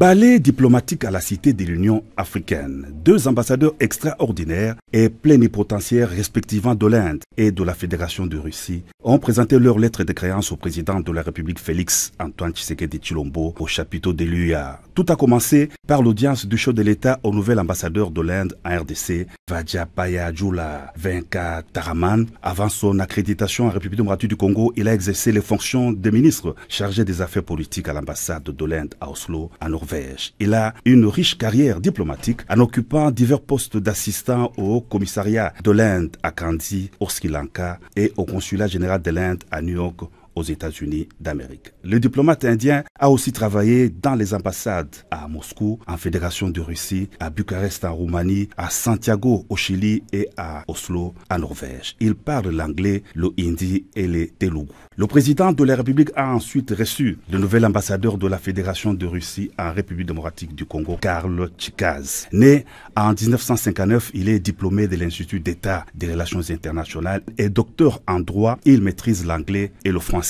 Ballet diplomatique à la Cité de l'Union africaine. Deux ambassadeurs extraordinaires et plénipotentiaires respectivement de l'Inde et de la Fédération de Russie ont présenté leur lettre de créance au président de la République Félix Antoine Tshisekedi Tshilombo au chapiteau de l'UA. Tout a commencé par l'audience du chef de l'État au nouvel ambassadeur de l'Inde en RDC, Vajrapayajula Venkataraman. Avant son accréditation en République démocratique du Congo, il a exercé les fonctions de ministre chargé des affaires politiques à l'ambassade de l'Inde à Oslo, en Norvège. Il a une riche carrière diplomatique en occupant divers postes d'assistant au commissariat de l'Inde à Kandy, au Sri Lanka et au consulat général de l'Inde à New York, aux États-Unis d'Amérique. Le diplomate indien a aussi travaillé dans les ambassades à Moscou, en Fédération de Russie, à Bucarest en Roumanie, à Santiago au Chili et à Oslo en Norvège. Il parle l'anglais, le hindi et le telugu. Le président de la République a ensuite reçu le nouvel ambassadeur de la Fédération de Russie en République démocratique du Congo, Karl Tchikaz. Né en 1959, il est diplômé de l'Institut d'État des Relations internationales et docteur en droit. Il maîtrise l'anglais et le français.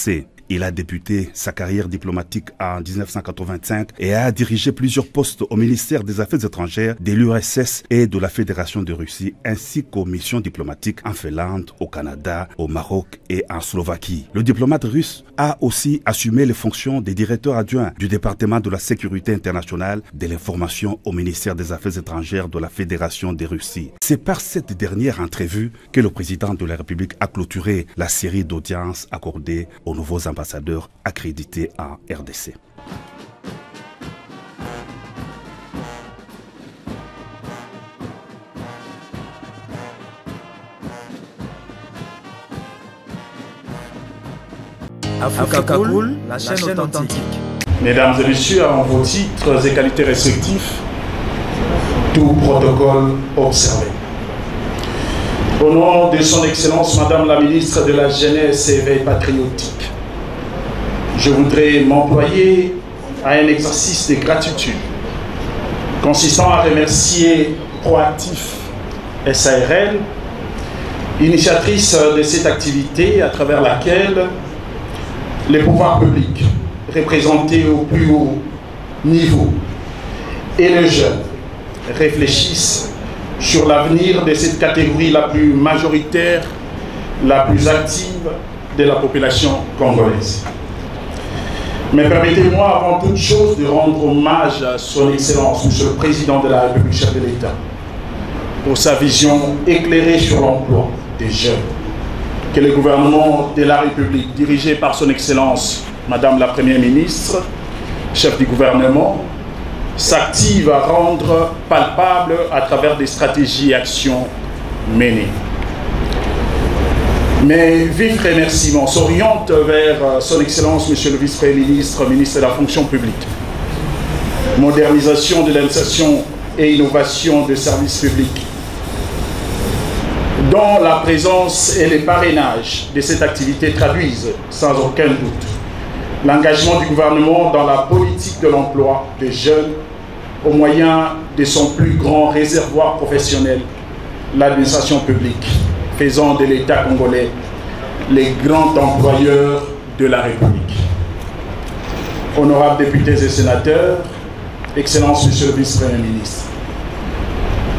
Il a débuté sa carrière diplomatique en 1985 et a dirigé plusieurs postes au ministère des Affaires étrangères, de l'URSS et de la Fédération de Russie, ainsi qu'aux missions diplomatiques en Finlande, au Canada, au Maroc et en Slovaquie. Le diplomate russe a aussi assumé les fonctions de directeur adjoint du département de la sécurité internationale de l'information au ministère des Affaires étrangères de la Fédération de Russie. C'est par cette dernière entrevue que le président de la République a clôturé la série d'audiences accordées aux nouveaux ambassadeurs accrédités en RDC. Africa Cool, la chaîne authentique. Mesdames et messieurs, avant vos titres et qualités respectifs, tout protocole observé. Au nom de son Excellence, Madame la Ministre de la Jeunesse et Éveil patriotique, je voudrais m'employer à un exercice de gratitude consistant à remercier Proactif SARL, initiatrice de cette activité à travers laquelle les pouvoirs publics représentés au plus haut niveau et les jeunes réfléchissent sur l'avenir de cette catégorie la plus majoritaire, la plus active de la population congolaise. Mais permettez-moi avant toute chose de rendre hommage à son Excellence, Monsieur le Président de la République, chef de l'État, pour sa vision éclairée sur l'emploi des jeunes, que le gouvernement de la République, dirigé par son Excellence, Madame la Première ministre, chef du gouvernement, s'active à rendre palpable à travers des stratégies et actions menées. Mes vifs remerciements s'orientent vers son Excellence, Monsieur le Vice-Premier ministre, ministre de la Fonction publique, modernisation de l'administration et innovation des services publics, dont la présence et le parrainage de cette activité traduisent sans aucun doute l'engagement du gouvernement dans la politique de l'emploi des jeunes au moyen de son plus grand réservoir professionnel, l'administration publique, faisant de l'État congolais les grands employeurs de la République. Honorables députés et sénateurs, Excellence Monsieur le Vice-Premier ministre,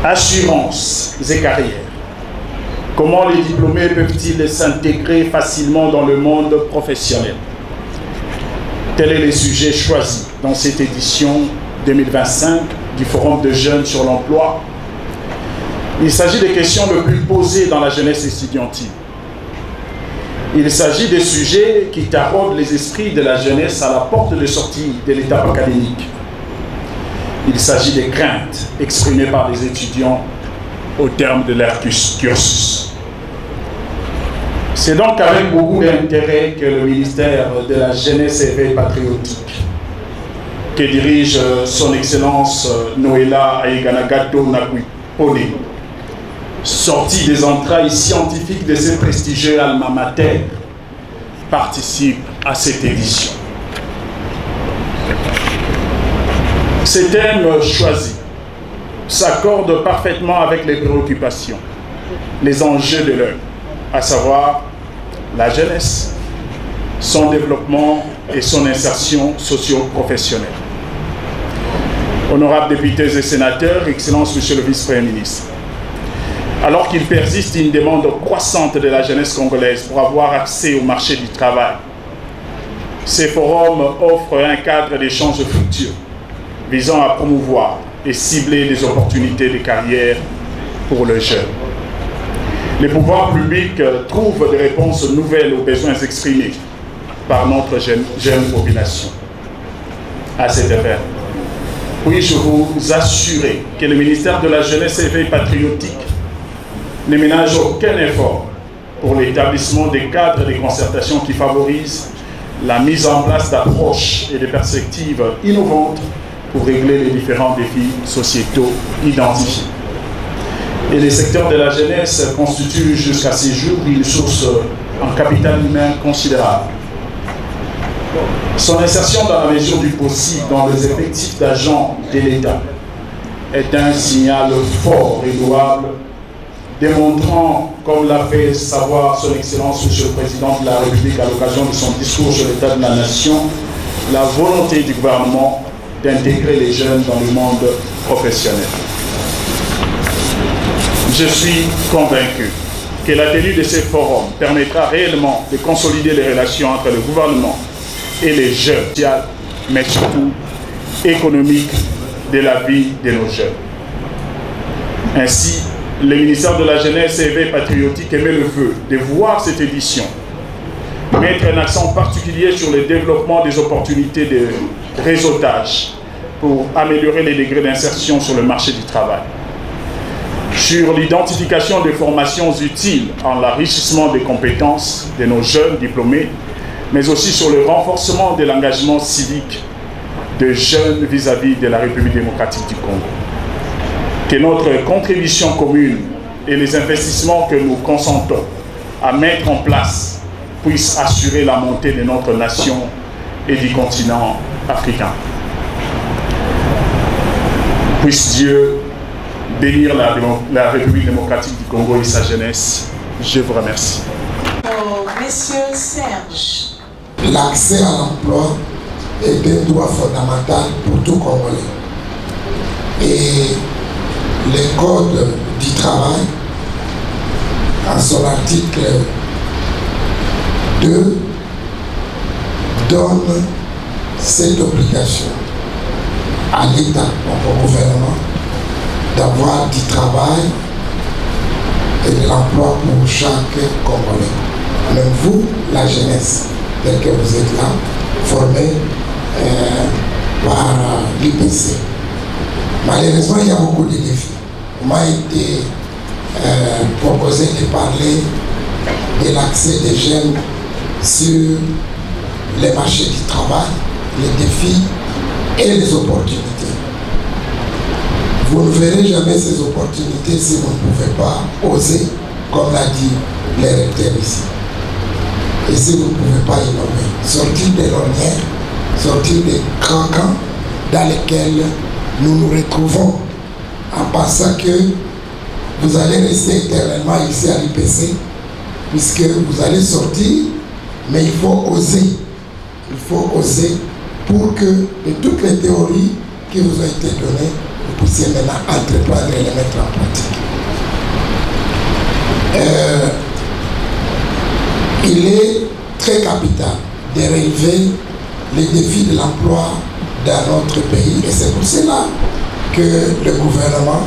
assurances et carrières, comment les diplômés peuvent-ils s'intégrer facilement dans le monde professionnel? Tel est le sujet choisi dans cette édition 2025 du Forum de jeunes sur l'emploi. Il s'agit des questions les plus posées dans la jeunesse estudiantine. Il s'agit des sujets qui taraudent les esprits de la jeunesse à la porte de sortie de l'étape académique. Il s'agit des craintes exprimées par les étudiants au terme de leur cursus. C'est donc avec beaucoup d'intérêt que le ministère de la Jeunesse et Éveil patriotique, que dirige son Excellence Noëlla Aïganagato Nakwipone, sorti des entrailles scientifiques de ce prestigieux alma mater, participe à cette édition. Ces thèmes choisis s'accordent parfaitement avec les préoccupations, les enjeux de l'heure, à savoir la jeunesse, son développement et son insertion socio-professionnelle. Honorables députés et sénateurs, Excellences, Monsieur le Vice-Premier ministre, alors qu'il persiste une demande croissante de la jeunesse congolaise pour avoir accès au marché du travail, ces forums offrent un cadre d'échange fructueux visant à promouvoir et cibler les opportunités de carrière pour les jeunes. Les pouvoirs publics trouvent des réponses nouvelles aux besoins exprimés par notre jeune population. À cet effet, puis-je vous assurer que le ministère de la Jeunesse et Éveil patriotique ne ménage aucun effort pour l'établissement des cadres de concertation qui favorisent la mise en place d'approches et de perspectives innovantes pour régler les différents défis sociétaux identifiés. Et les secteurs de la jeunesse constituent jusqu'à ce jour une source en capital humain considérable. Son insertion dans la mesure du possible dans les effectifs d'agents de l'État est un signal fort et louable, démontrant, comme l'a fait savoir son Excellence, Monsieur le Président de la République à l'occasion de son discours sur l'état de la nation, la volonté du gouvernement d'intégrer les jeunes dans le monde professionnel. Je suis convaincu que la tenue de ces forums permettra réellement de consolider les relations entre le gouvernement et les jeunes, mais surtout économiques de la vie de nos jeunes. Ainsi, le ministère de la Jeunesse et Éveil patriotique émet le vœu de voir cette édition mettre un accent particulier sur le développement des opportunités de réseautage pour améliorer les degrés d'insertion sur le marché du travail, sur l'identification des formations utiles en l'enrichissement des compétences de nos jeunes diplômés, mais aussi sur le renforcement de l'engagement civique des jeunes vis-à-vis de la République démocratique du Congo. Que notre contribution commune et les investissements que nous consentons à mettre en place puissent assurer la montée de notre nation et du continent africain. Puisse Dieu bénir la République démocratique du Congo et sa jeunesse. Je vous remercie. Monsieur Serge. L'accès à l'emploi est un droit fondamental pour tout Congolais. Et le Code du travail, en son article 2, donne cette obligation à l'État, donc au gouvernement, d'avoir du travail et de l'emploi pour chaque Congolais. Même vous, la jeunesse, tel que vous êtes là, formés par l'IPC. Malheureusement, il y a beaucoup de défis. Il m'a été proposé de parler de l'accès des jeunes sur les marchés du travail, les défis et les opportunités. Vous ne verrez jamais ces opportunités si vous ne pouvez pas oser, comme l'a dit le recteur ici. Et si vous ne pouvez pas innover, sortir des ornières, sortir des cancans dans lesquels nous nous retrouvons en pensant que vous allez rester éternellement ici à l'IPC, puisque vous allez sortir, mais il faut oser. Il faut oser pour que de toutes les théories qui vous ont été données, vous puissiez maintenant entreprendre et les mettre en pratique. Il est très capital de relever les défis de l'emploi dans notre pays et c'est pour cela que le gouvernement,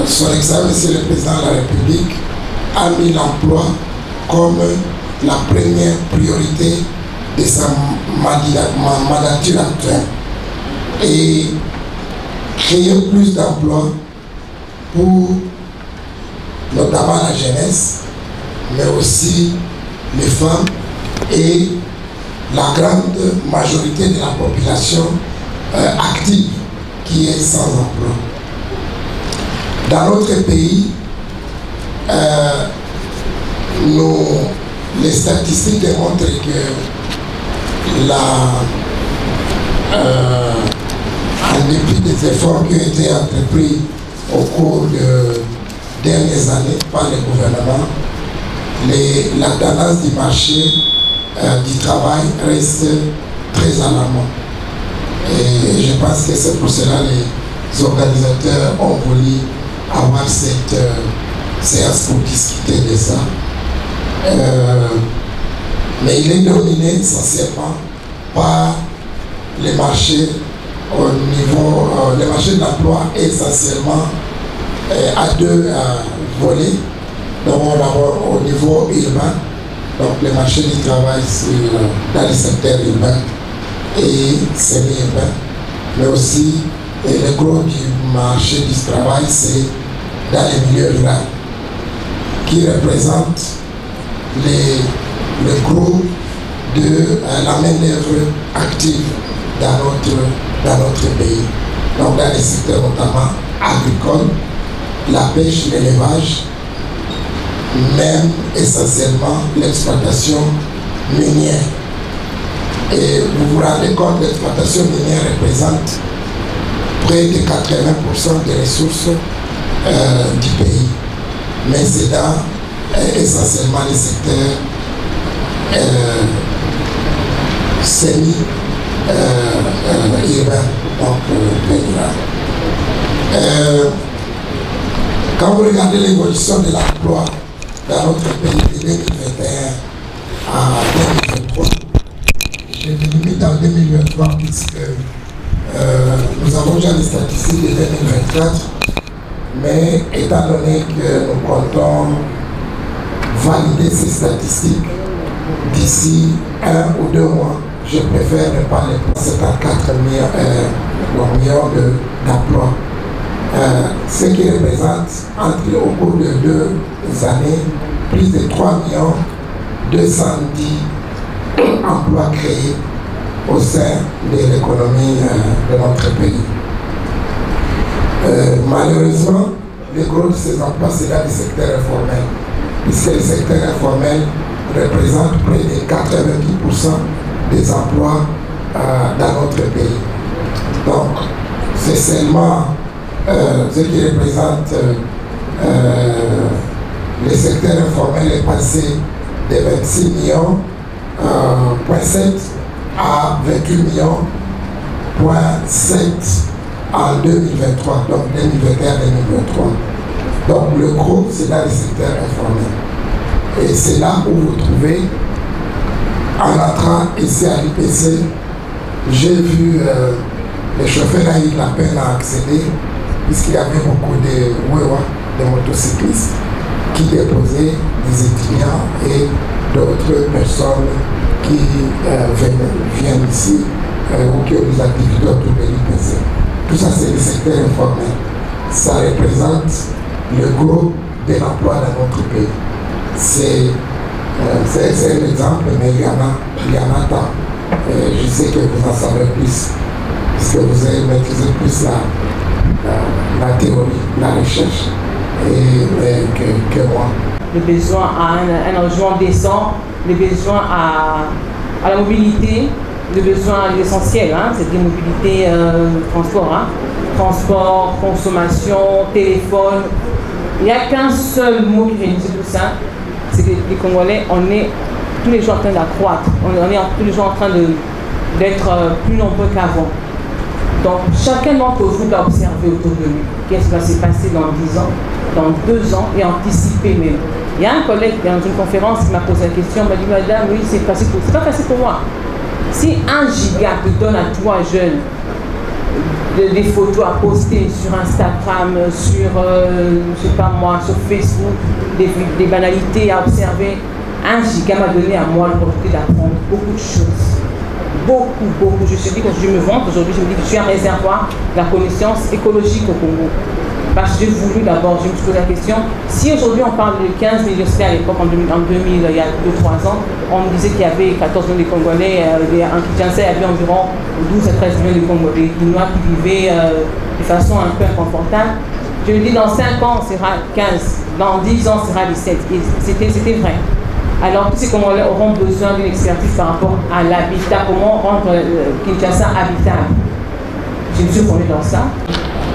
son Excellence Monsieur le Président de la République, a mis l'emploi comme la première priorité de sa mandature actuelle et créer plus d'emplois pour notamment la jeunesse, mais aussi les femmes et la grande majorité de la population active qui est sans emploi. Dans notre pays, les statistiques démontrent que en dépit des efforts qui ont été entrepris au cours des dernières années par le gouvernement, la tendance du marché du travail reste très alarmante. Et je pense que c'est pour cela que les organisateurs ont voulu avoir cette séance pour discuter de ça. Mais il est dominé essentiellement par les marchés au niveau, le marché de l'emploi est essentiellement à deux volets. Donc d'abord au niveau urbain, donc le marché du travail dans les secteurs urbains et semi-urbains, mais aussi le gros du marché du travail c'est dans les milieux ruraux qui représente le gros de la main-d'œuvre active dans notre pays. Donc dans les secteurs notamment agricoles, la pêche, l'élevage, même essentiellement l'exploitation minière. Et vous vous rendez compte, l'exploitation minière représente près de 80% des ressources du pays. Mais c'est dans essentiellement les secteurs semi-urbains, donc quand vous regardez l'évolution de l'emploi dans notre pays de 2021 à 2023, je limite en 2023 puisque nous avons déjà des statistiques de 2024, mais étant donné que nous comptons valider ces statistiques d'ici 1 ou 2 mois, je préfère ne pas les passer à 4 millions d'emplois. Ce qui représente au cours de 2 années plus de 3 210 emplois créés au sein de l'économie de notre pays. Malheureusement, le gros de ces emplois, c'est dans le secteur informel, puisque le secteur informel représente près de 90% des emplois dans notre pays. Donc, c'est seulement ce qui représente le secteur informel est passé de 26 millions, à 28 millions, 7 en 2023, donc 2021-2023. Donc le gros, c'est dans le secteur informel. Et c'est là où vous trouvez, en entrant ici à l'IPC, j'ai vu les chauffeurs ayant la peine à accéder, puisqu'il y avait beaucoup de motocyclistes qui déposaient des étudiants et d'autres personnes qui viennent ici ou qui ont des activités autour de l'IPC. Tout ça, c'est le secteur informel. Ça représente le gros de l'emploi dans notre pays. C'est un exemple, mais il y en a tant. Je sais que vous en savez plus, parce que vous avez maîtrisé plus la théorie, la recherche que moi. Le besoin à un logement décent, le besoin à la mobilité, le besoin essentiel, hein, c'est la mobilité, transport, hein, transport, consommation, téléphone. Il n'y a qu'un seul mot qui réunit tout ça, c'est que les Congolais, on est tous les jours en train d'accroître, on est tous les jours en train d'être plus nombreux qu'avant. Donc chacun d'entre vous doit observer autour de lui qu'est-ce qui va se passer dans 10 ans, dans 2 ans et anticiper même. Il y a un collègue dans une conférence qui m'a posé la question, m'a dit madame, oui c'est facile pour vous. C'est pas facile pour moi. Si 1 giga te donne à toi jeune des photos à poster sur Instagram, sur je sais pas moi, sur Facebook, des banalités à observer, 1 giga m'a donné à moi l'opportunité d'apprendre beaucoup de choses. Beaucoup. Je me suis dit, quand je me vante aujourd'hui, je me dis que je suis un réservoir de la connaissance écologique au Congo. Parce que j'ai voulu d'abord, je me suis posé la question, si aujourd'hui on parle de 15 millions, c'était à l'époque en 2000, il y a 2-3 ans, on me disait qu'il y avait 14 millions de Congolais, en Kinshasa, il y avait environ 12 à 13 millions de Congolais qui vivaient de façon un peu inconfortable. Je me dis, dans 5 ans, on sera 15, dans 10 ans, on sera 17. Et c'était vrai. Alors, tous ces Congolais auront besoin d'une expertise par rapport à l'habitat, comment rendre Kinshasa habitable. Je me suis formée dans ça.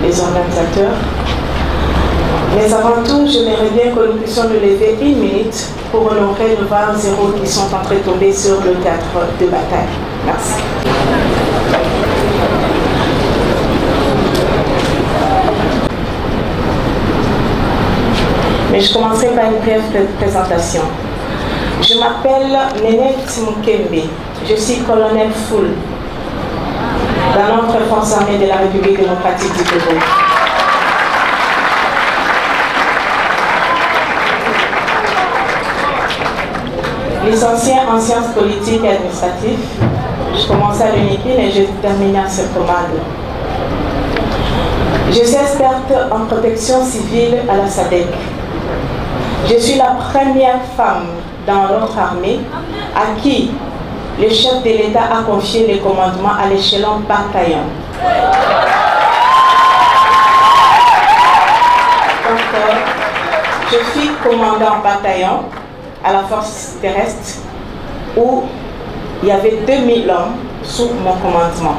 Les organisateurs. Mais avant tout, j'aimerais bien que nous puissions nous lever 1 minute pour honorer nos 20 héros qui sont en train de tomber sur le théâtre de bataille. Merci. Mais je commencerai par une brève présentation. Je m'appelle Nénette Mukembe. Je suis colonel Foul dans notre force armée de la République démocratique du Togo. Licencié en sciences politiques et administratives, je commençais à l'UNIKIN et j'ai terminé à Septomade. Je suis experte en protection civile à la SADC. Je suis la première femme dans notre armée à qui le chef de l'État a confié le commandement à l'échelon bataillon. Donc, je suis commandant bataillon à la force terrestre où il y avait 2000 hommes sous mon commandement.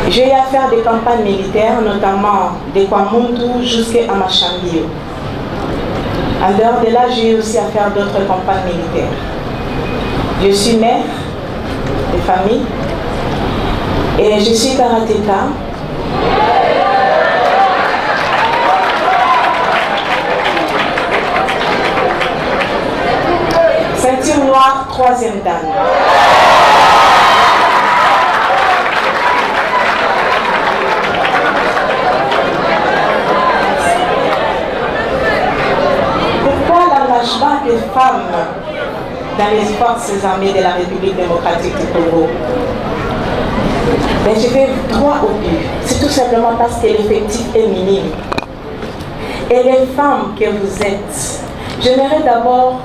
J'ai eu à faire des campagnes militaires, notamment de Kwamuntu jusqu'à Amachambio. En dehors de là, j'ai eu aussi à faire d'autres campagnes militaires. Je suis mère de famille et je suis karatéka. Ceinture noire, 3e dan. Pourquoi l'engagement des femmes dans les forces armées de la République démocratique du Congo? Je vais droit au but. C'est tout simplement parce que l'effectif est minime. Et les femmes que vous êtes, j'aimerais d'abord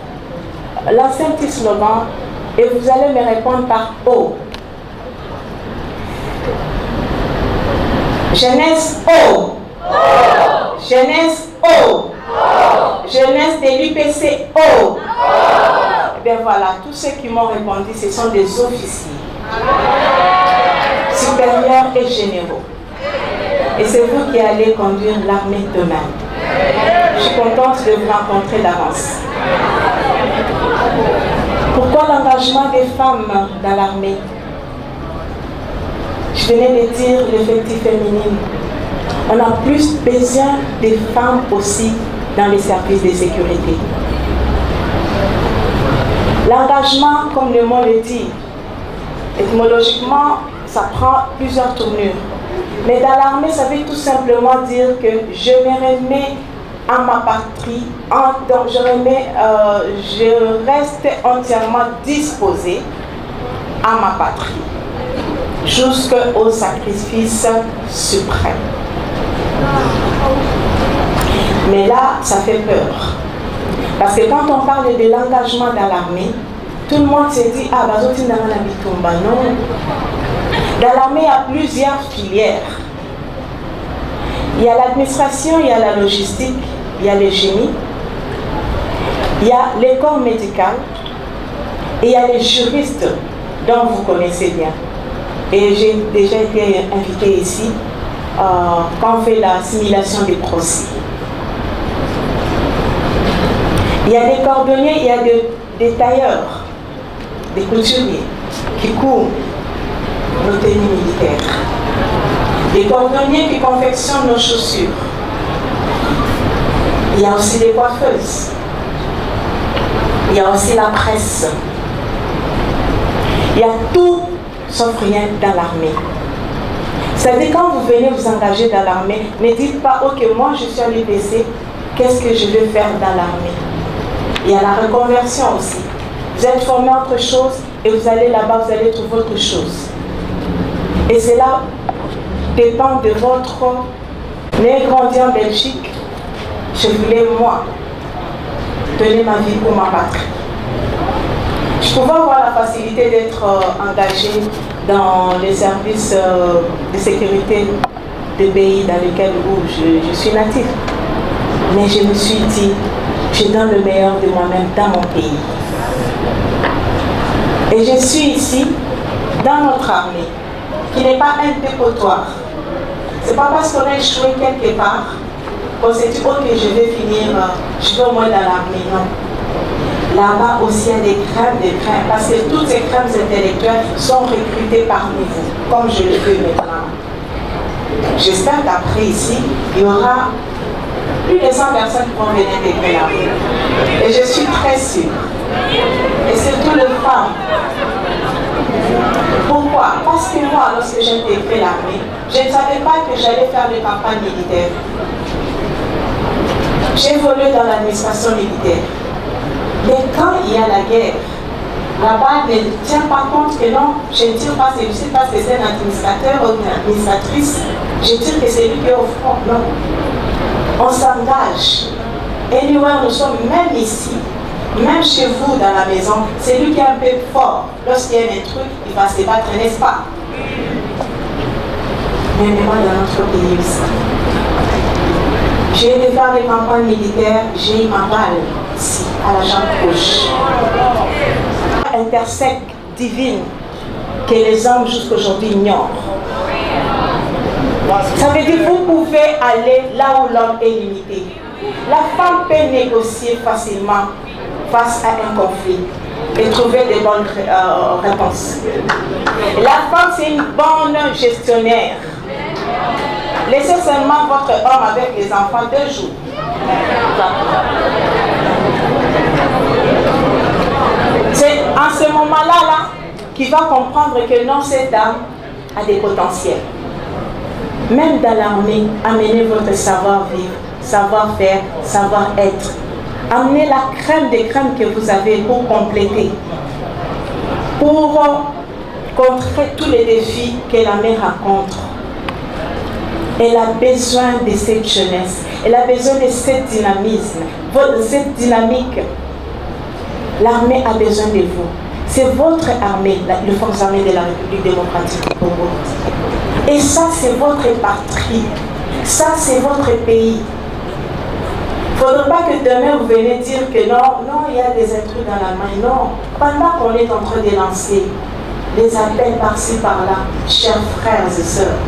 lancer un petit slogan et vous allez me répondre par O. Jeunesse O. Jeunesse O. Jeunesse de l'UPC O. Et bien voilà, tous ceux qui m'ont répondu, ce sont des officiers supérieurs et généraux. Et c'est vous qui allez conduire l'armée demain. Je suis contente de vous rencontrer d'avance. Pourquoi l'engagement des femmes dans l'armée? Je venais de dire l'effectif féminin. On a plus besoin des femmes aussi dans les services de sécurité. L'engagement, comme le mot le dit, étymologiquement, ça prend plusieurs tournures. Mais dans l'armée, ça veut tout simplement dire que je me remets à ma patrie, donc je reste entièrement disposée à ma patrie, jusqu'au sacrifice suprême. Mais là, ça fait peur. Parce que quand on parle de l'engagement dans l'armée, tout le monde se dit, ah, Bazoti Namana Bitumba. Non. Dans l'armée, il y a plusieurs filières. Il y a l'administration, il y a la logistique, il y a le génie, il y a le corps médical et il y a les juristes dont vous connaissez bien. Et j'ai déjà été invitée ici quand on fait la simulation des procès. Il y a des cordonniers, il y a des tailleurs, des couturiers qui courent nos tenues militaires. Des cordonniers qui confectionnent nos chaussures. Il y a aussi des coiffeuses. Il y a aussi la presse. Il y a tout sauf rien dans l'armée. C'est-à-dire quand vous venez vous engager dans l'armée, ne dites pas, ok, moi je suis à l'UPC, qu'est-ce que je vais faire dans l'armée? Il y a la reconversion aussi. Vous êtes formé à autre chose et vous allez là-bas, vous allez trouver autre chose. Et cela dépend de votre... N'ayant grandi en Belgique, je voulais, moi, donner ma vie pour ma patrie. Je pouvais avoir la facilité d'être engagé dans les services de sécurité des pays dans lesquels je suis natif. Mais je me suis dit, je donne le meilleur de moi-même dans mon pays. Et je suis ici, dans notre armée, qui n'est pas un dépotoir. Ce n'est pas parce qu'on a échoué quelque part qu'on s'est dit, ok, je vais finir, je vais au moins dans l'armée. Non. Là-bas aussi, il y a des crèmes, parce que toutes ces crèmes intellectuelles sont recrutées parmi vous, comme je le fais maintenant. J'espère qu'après ici, il y aura plus de 100 personnes qui vont venir intégrer l'armée. Et je suis très sûre. Et surtout les femmes. Pourquoi? Parce que moi, lorsque j'ai intégré l'armée, je ne savais pas que j'allais faire des campagnes militaires. J'ai évolué dans l'administration militaire. Mais quand il y a la guerre, là-bas ne tient pas compte que non, je ne tire pas celui-ci parce que c'est un administrateur ou une administratrice. Je tire que c'est lui qui est au front. Non. On s'engage. Anywhere nous sommes, même ici, même chez vous dans la maison, c'est lui qui est un peu fort. Lorsqu'il y a des trucs, il va se battre, n'est-ce pas? Mais moi, dans notre pays aussi. J'ai été faire des campagnes militaires, j'ai eu ma balle ici, à la jambe gauche. Intersect divine que les hommes jusqu'aujourd'hui ignorent. Ça veut dire que vous pouvez aller là où l'homme est limité. La femme peut négocier facilement face à un conflit et trouver des bonnes réponses. La femme, c'est une bonne gestionnaire. Laissez seulement votre homme avec les enfants 2 jours. C'est en ce moment-là qu'il va comprendre que non, cette dame a des potentiels. Même dans l'armée, amenez votre savoir-vivre, savoir-faire, savoir-être. Amenez la crème des crèmes que vous avez pour compléter, pour contrer tous les défis que l'armée rencontre. Elle a besoin de cette jeunesse, elle a besoin de ce dynamisme, de cette dynamique. L'armée a besoin de vous. C'est votre armée, les forces armées de la République démocratique du Congo. Et ça, c'est votre patrie. Ça, c'est votre pays. Il ne faudrait pas que demain vous venez dire que non, il y a des intrus dans la main. Non, pendant qu'on est en train de lancer des appels par-ci, par-là, chers frères et sœurs,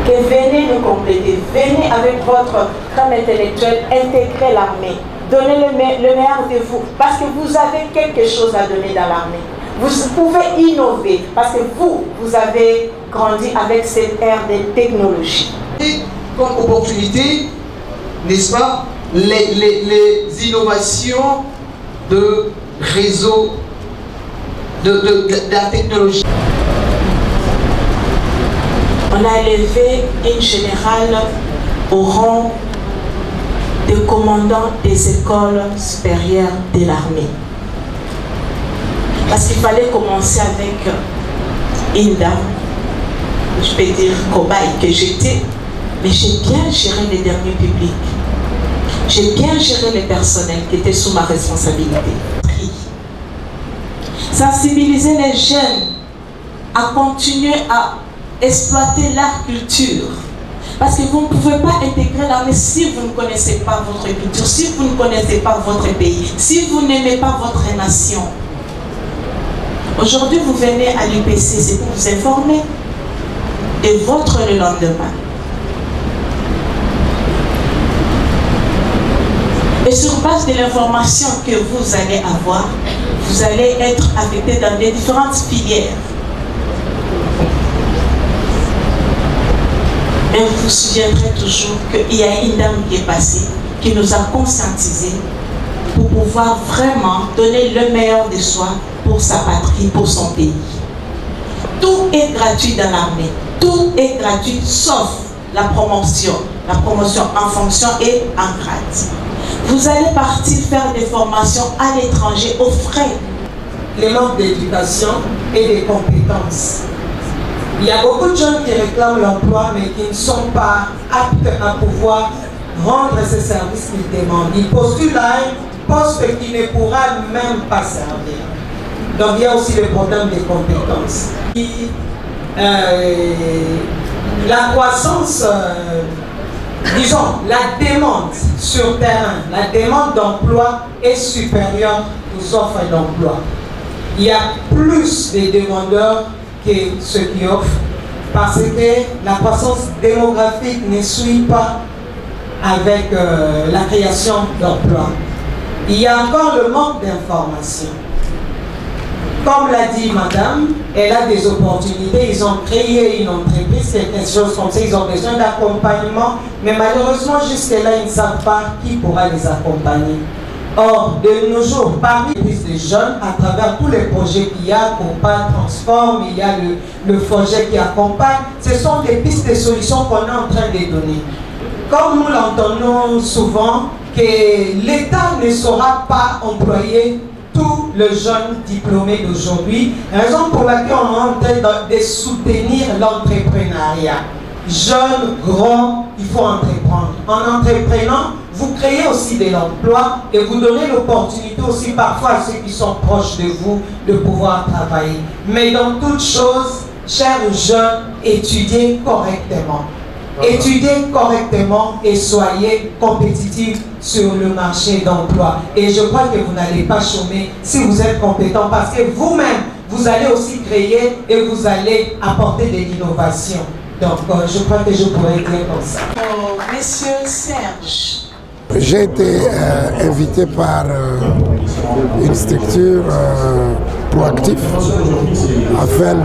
que venez nous compléter, venez avec votre crème intellectuelle, intégrer l'armée, donnez le meilleur de vous, parce que vous avez quelque chose à donner dans l'armée. Vous pouvez innover, parce que vous avez grandi avec cette ère de technologie. Et comme opportunité, n'est-ce pas, les innovations de réseau, de la technologie. On a élevé une générale au rang de commandant des écoles supérieures de l'armée. Parce qu'il fallait commencer avec une dame, je peux dire cobaye que j'étais, mais j'ai bien géré les derniers publics. J'ai bien géré les personnels qui étaient sous ma responsabilité. Sensibiliser les jeunes à continuer à exploiter leur culture. Parce que vous ne pouvez pas intégrer l'armée si vous ne connaissez pas votre culture, si vous ne connaissez pas votre pays, si vous n'aimez pas votre nation. Aujourd'hui, vous venez à l'UPC, c'est pour vous informer et votre le lendemain. Et sur base de l'information que vous allez avoir, vous allez être affecté dans les différentes filières. Et vous vous souviendrez toujours qu'il y a une dame qui est passée, qui nous a conscientisés pour pouvoir vraiment donner le meilleur de soi pour sa patrie, pour son pays. Tout est gratuit dans l'armée. Tout est gratuit sauf la promotion. La promotion en fonction et en grade. Vous allez partir faire des formations à l'étranger aux frais. Les manques d'éducation et de compétences. Il y a beaucoup de jeunes qui réclament l'emploi mais qui ne sont pas aptes à pouvoir rendre ces services qu'ils demandent. Ils postulent à un poste qui ne pourra même pas servir. Donc il y a aussi le problème des compétences. La croissance, disons, la demande sur terrain, la demande d'emploi est supérieure aux offres d'emploi. Il y a plus de demandeurs que ceux qui offrent parce que la croissance démographique ne suit pas avec la création d'emplois. Il y a encore le manque d'information. Comme l'a dit madame, elle a des opportunités, ils ont créé une entreprise, quelque chose comme ça, ils ont besoin d'accompagnement, mais malheureusement jusque-là, ils ne savent pas qui pourra les accompagner. Or, de nos jours, parmi les jeunes, à travers tous les projets qu'il y a, Copa Transforme, il y a le projet qui accompagne, ce sont des pistes de solutions qu'on est en train de donner. Comme nous l'entendons souvent, que l'État ne saura pas employer tous les jeunes diplômés d'aujourd'hui, raison pour laquelle on est en train de soutenir l'entrepreneuriat. Jeunes, grands, il faut entreprendre. En entreprenant, vous créez aussi de l'emploi et vous donnez l'opportunité aussi parfois à ceux qui sont proches de vous de pouvoir travailler. Mais dans toute chose, chers jeunes, étudiez correctement. Étudiez correctement et soyez compétitifs sur le marché d'emploi. Et je crois que vous n'allez pas chômer si vous êtes compétent parce que vous-même, vous allez aussi créer et vous allez apporter de l'innovation. Donc, je crois que je pourrais dire comme ça. Monsieur Serge. J'ai été invité par une structure proactive afin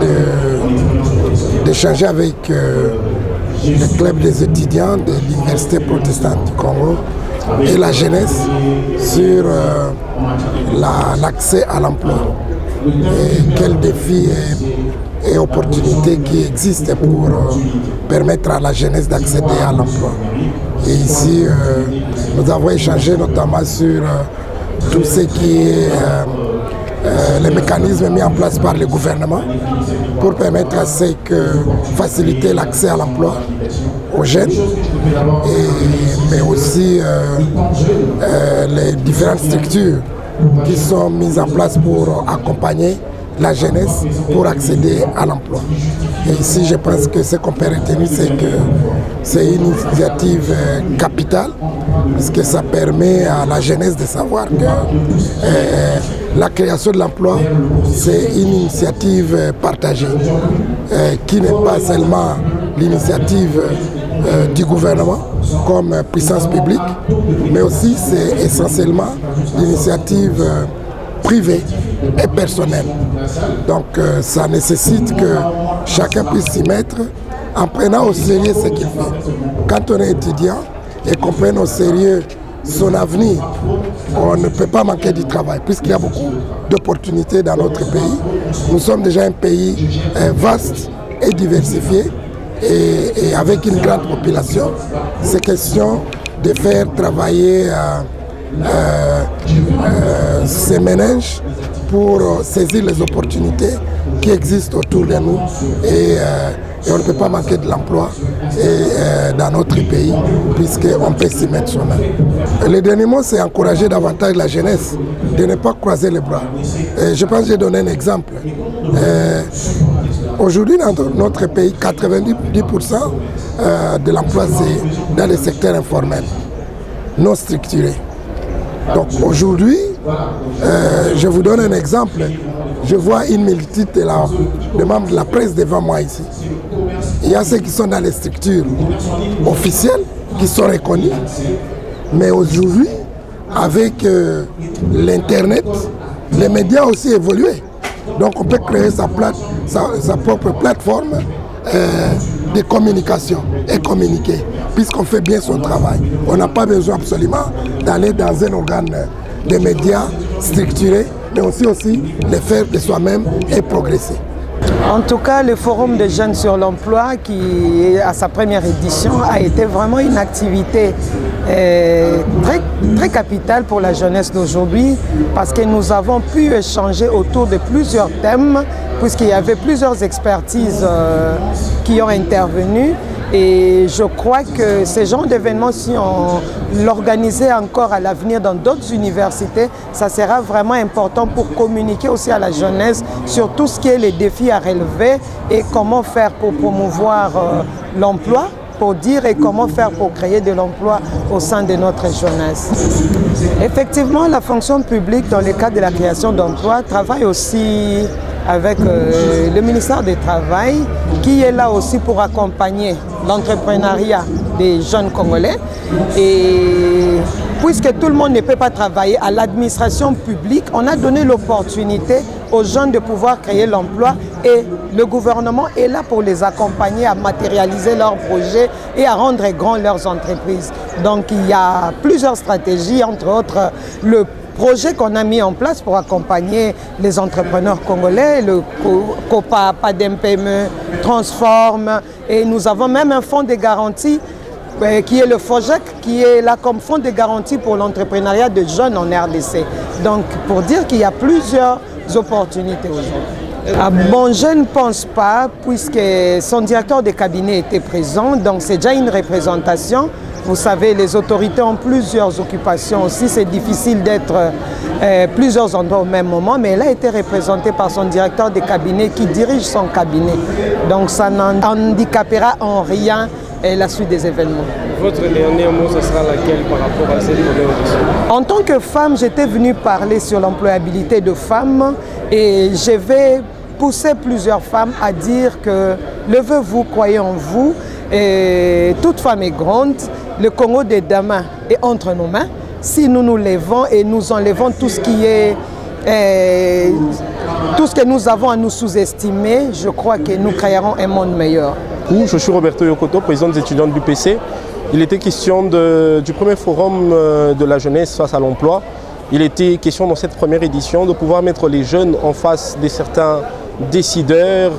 d'échanger avec le club des étudiants de l'Université protestante du Congo et la jeunesse sur l'accès à l'emploi. Et quels défis et opportunités qui existent pour permettre à la jeunesse d'accéder à l'emploi. Et ici, nous avons échangé notamment sur tout ce qui est les mécanismes mis en place par le gouvernement pour permettre à ce que faciliter l'accès à l'emploi aux jeunes, mais aussi les différentes structures qui sont mises en place pour accompagner la jeunesse pour accéder à l'emploi. Et ici, je pense que ce qu'on peut retenir, c'est que c'est une initiative capitale, parce que ça permet à la jeunesse de savoir que la création de l'emploi, c'est une initiative partagée, qui n'est pas seulement l'initiative du gouvernement comme puissance publique, mais aussi c'est essentiellement l'initiative privée et personnelle. Donc ça nécessite que chacun puisse s'y mettre en prenant au sérieux ce qu'il fait. Quand on est étudiant et qu'on prenne au sérieux son avenir, on ne peut pas manquer du travail puisqu'il y a beaucoup d'opportunités dans notre pays. Nous sommes déjà un pays vaste et diversifié et avec une grande population. C'est question de faire travailler ces ménages pour saisir les opportunités qui existent autour de nous et on ne peut pas manquer de l'emploi dans notre pays puisqu'on peut s'y mettre soi-même. Le dernier mot, c'est encourager davantage la jeunesse de ne pas croiser les bras. Je pense que j'ai donné un exemple. Aujourd'hui, dans notre pays, 90% de l'emploi, c'est dans le secteur informel, non structuré. Donc aujourd'hui, je vous donne un exemple. Je vois une multitude de membres de la presse devant moi ici. Il y a ceux qui sont dans les structures officielles, qui sont reconnus. Mais aujourd'hui, avec l'Internet, les médias ont aussi évolué. Donc on peut créer sa propre plateforme de communication et communiquer, puisqu'on fait bien son travail. On n'a pas besoin absolument d'aller dans un organe de médias structuré, mais aussi le faire de soi-même et progresser. En tout cas, le Forum des jeunes sur l'emploi, qui est à sa première édition, a été vraiment une activité très capitale pour la jeunesse d'aujourd'hui, parce que nous avons pu échanger autour de plusieurs thèmes, puisqu'il y avait plusieurs expertises qui ont intervenu. Et je crois que ce genre d'événements, si on l'organisait encore à l'avenir dans d'autres universités, ça sera vraiment important pour communiquer aussi à la jeunesse sur tout ce qui est les défis à relever et comment faire pour promouvoir l'emploi, pour dire et comment faire pour créer de l'emploi au sein de notre jeunesse. Effectivement, la fonction publique, dans le cadre de la création d'emplois, travaille aussi avec le ministère du Travail, qui est là aussi pour accompagner l'entrepreneuriat des jeunes Congolais. Et puisque tout le monde ne peut pas travailler à l'administration publique, on a donné l'opportunité aux jeunes de pouvoir créer l'emploi et le gouvernement est là pour les accompagner à matérialiser leurs projets et à rendre grand leurs entreprises. Donc il y a plusieurs stratégies, entre autres le projet qu'on a mis en place pour accompagner les entrepreneurs congolais, le COPA, PADEM-PME, Transform, et nous avons même un fonds de garantie qui est le FOGEC, qui est là comme fonds de garantie pour l'entrepreneuriat de jeunes en RDC. Donc pour dire qu'il y a plusieurs opportunités aujourd'hui. Ah bon, je ne pense pas, puisque son directeur de cabinet était présent, donc c'est déjà une représentation. Vous savez, les autorités ont plusieurs occupations aussi, c'est difficile d'être plusieurs endroits au même moment, mais elle a été représentée par son directeur de cabinet qui dirige son cabinet. Donc ça n'handicapera en rien la suite des événements. Votre dernier mot, ce sera laquelle par rapport à cette première audition? En tant que femme, j'étais venue parler sur l'employabilité de femmes et je vais pousser plusieurs femmes à dire que levez-vous, croyez en vous, et toute femme est grande, le Congo de demain est entre nos mains. Si nous nous levons et nous enlevons tout ce qui est tout ce que nous avons à nous sous-estimer, je crois que nous créerons un monde meilleur. Je suis Roberto Yokoto, président des étudiants de l'UPC. Il était question du premier forum de la jeunesse face à l'emploi. Il était question dans cette première édition de pouvoir mettre les jeunes en face de certains décideurs,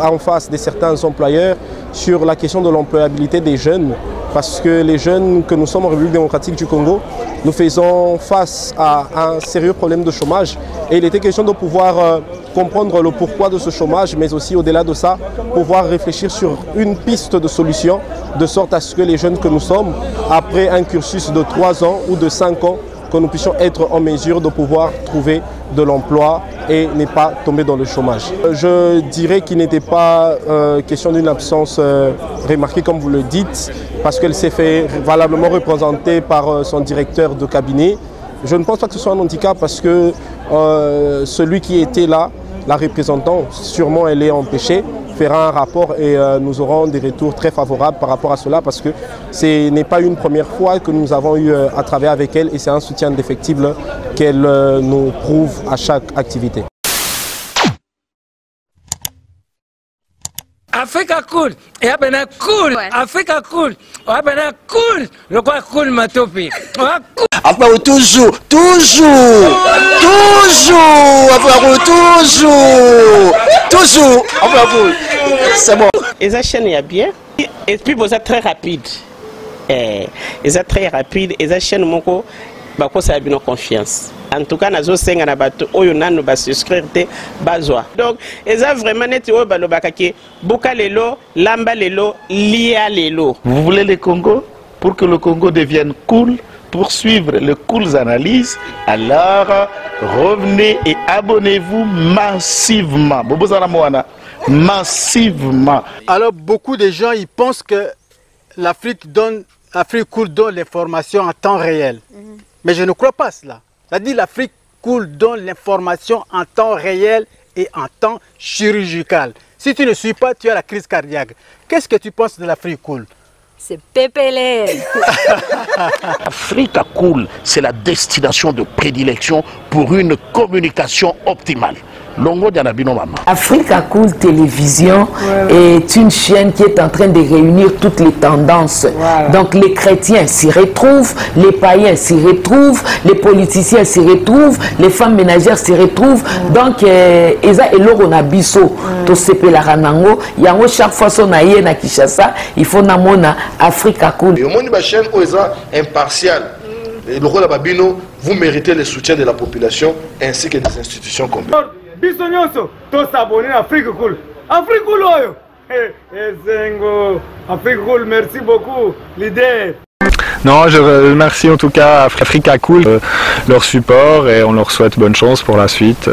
en face de certains employeurs sur la question de l'employabilité des jeunes. Parce que les jeunes que nous sommes en République démocratique du Congo, nous faisons face à un sérieux problème de chômage. Et il était question de pouvoir comprendre le pourquoi de ce chômage, mais aussi au-delà de ça, pouvoir réfléchir sur une piste de solution, de sorte à ce que les jeunes que nous sommes, après un cursus de 3 ans ou de 5 ans, que nous puissions être en mesure de pouvoir trouver de l'emploi et ne pas tomber dans le chômage. Je dirais qu'il n'était pas question d'une absence remarquée comme vous le dites, parce qu'elle s'est fait valablement représenter par son directeur de cabinet. Je ne pense pas que ce soit un handicap parce que celui qui était là, la représentant, sûrement elle est empêchée, fera un rapport et nous aurons des retours très favorables par rapport à cela parce que ce n'est pas une première fois que nous avons eu à travailler avec elle et c'est un soutien indéfectible qu'elle nous prouve à chaque activité. Africa cool, et abena cool, Africa cool, abena cool, le quoi cool matopi. Après toujours, c'est bon. Et ça chaîne est bien, et puis vous êtes très rapide. Et ça très rapide, et ça chaîne mon co, bah quoi ça a bien confiance. En tout cas, nous avons na bato oyo nanu ba souscrire te bazwa. Donc, eza vraiment net o ba lobakaki buka lelo, lamba lelo, lia lelo. Vous voulez le Congo pour que le Congo devienne cool, pour suivre les cool analyses, alors revenez et abonnez-vous massivement. Bobozana Moana, massivement. Alors beaucoup de gens ils pensent que l'Afrique cool donne l'information en temps réel. Mais je ne crois pas cela. C'est-à-dire l'Afrique cool donne l'information en temps réel et en temps chirurgical. Si tu ne suis pas, tu as la crise cardiaque. Qu'est-ce que tu penses de l'Afrique cool? C'est pépélé. Africa Cool, c'est la destination de prédilection pour une communication optimale. Longo Dianabino Mama. Africa Cool Télévision est une chaîne qui est en train de réunir toutes les tendances. Donc les chrétiens s'y retrouvent, les païens s'y retrouvent, les politiciens s'y retrouvent, les femmes ménagères s'y retrouvent. Donc Eza Eloro na biso to sepe la ranango, yango chaque fois son aïe na Kinshasa, il faut namona Africa Cool. Et au monde de la chaîne Oeza impartial. Et le rôle de Babino, vous méritez le soutien de la population ainsi que des institutions complètes. Bisognoso, tous s'abonner à Africa Cool. Africa Cool, oyo. Zengo, Africa Cool, merci beaucoup, l'idée. Non, je remercie en tout cas Africa Cool, leur support et on leur souhaite bonne chance pour la suite.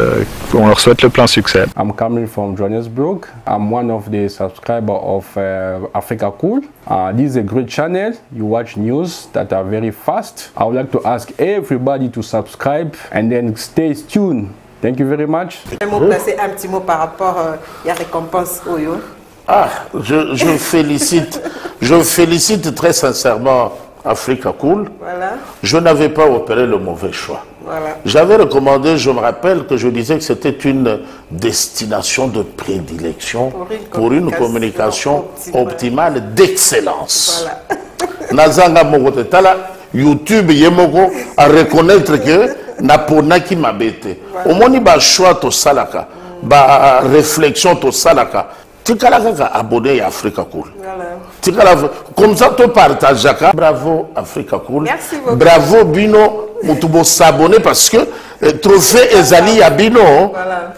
On leur souhaite le plein succès. I'm coming from Johannesburg. I'm one of the subscribers of Africa Cool. This is a great channel. You watch news that are very fast. I would like to ask everybody to subscribe and then stay tuned. Thank you very much. Un petit mot par rapport à la récompense Oyo. Je félicite très sincèrement Africa Cool, Voilà. je n'avais pas opéré le mauvais choix. Voilà. J'avais recommandé, je me rappelle que je disais que c'était une destination de prédilection pour une communication optimale d'excellence. Nazanga Mogote Tala, YouTube Yemoko à reconnaître que Naponaki Mabete. Au moins, il y a un choix de Salaka, une réflexion de Salaka. Tu as abonné à Africa Cool. Comme ça, tu partages. Bravo Africa Cool. Merci beaucoup. Bravo Bino. Mutubo s'abonner parce que trophée Ezali à Bino,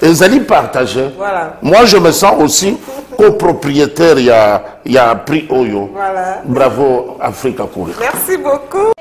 Ezali partagé. Voilà. Moi, je me sens aussi copropriétaire. Il y a un prix Oyo. Voilà. Bravo Africa Cool. Merci beaucoup.